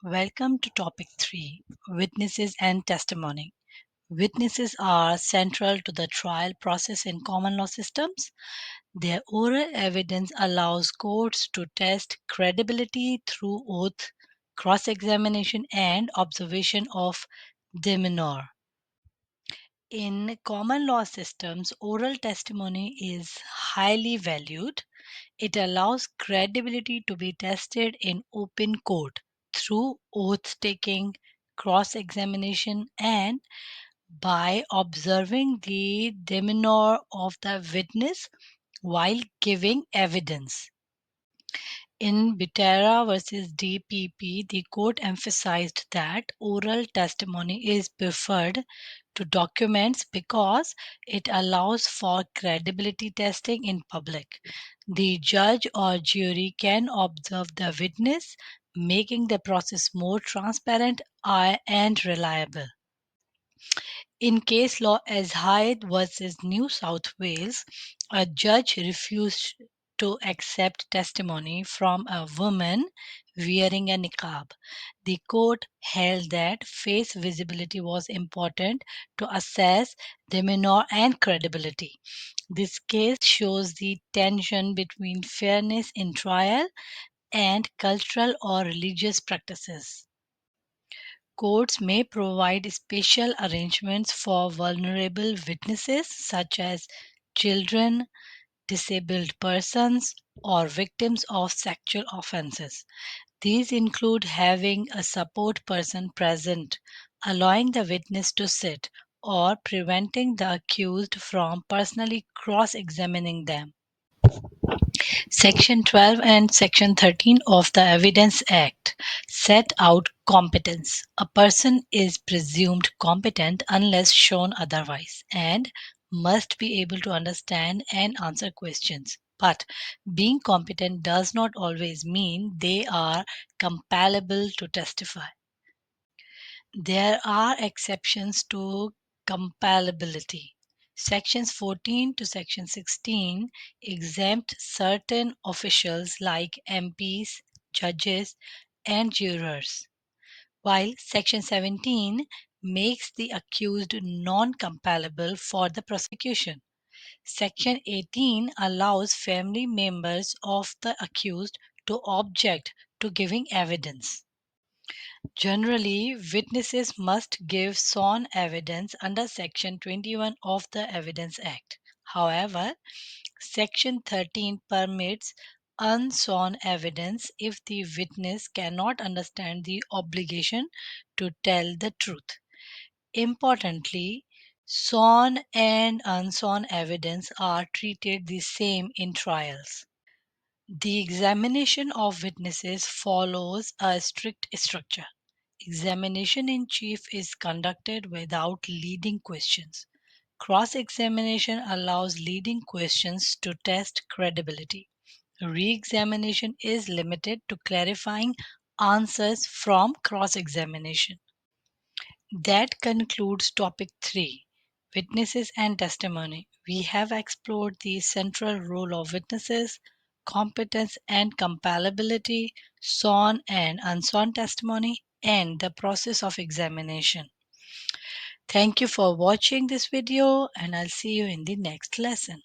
Welcome to topic 3, Witnesses and Testimony. Witnesses are central to the trial process in common law systems. Their oral evidence allows courts to test credibility through oath, cross-examination, and observation of demeanor. In common law systems, oral testimony is highly valued. It allows credibility to be tested in open court through oath taking, cross examination, and by observing the demeanor of the witness while giving evidence. In Butera versus DPP, the court emphasized that oral testimony is preferred to documents because it allows for credibility testing in public. The judge or jury can observe the witness, making the process more transparent and reliable. In case law Elzahed versus New South Wales, a judge refused to accept testimony from a woman wearing a niqab. The court held that face visibility was important to assess demeanor and credibility. This case shows the tension between fairness in trial and cultural or religious practices. Courts may provide special arrangements for vulnerable witnesses such as children, disabled persons, or victims of sexual offenses. These include having a support person present, allowing the witness to sit, or preventing the accused from personally cross examining them. Section 12 and Section 13 of the Evidence Act set out competence. A person is presumed competent unless shown otherwise and must be able to understand and answer questions. But being competent does not always mean they are compellable to testify. There are exceptions to compellability. Sections 14 to Section 16 exempt certain officials like MPs, judges, and jurors, while Section 17 makes the accused non-compellable for the prosecution. Section 18 allows family members of the accused to object to giving evidence. Generally, witnesses must give sworn evidence under Section 21 of the Evidence Act. However, Section 13 permits unsworn evidence if the witness cannot understand the obligation to tell the truth. Importantly, sworn and unsworn evidence are treated the same in trials. The examination of witnesses follows a strict structure. Examination in chief is conducted without leading questions. Cross-examination allows leading questions to test credibility. Re-examination is limited to clarifying answers from cross-examination. That concludes topic 3, Witnesses and Testimony. We have explored the central role of witnesses, competence and compellability, sworn and unsworn testimony, and the process of examination. Thank you for watching this video, and I'll see you in the next lesson.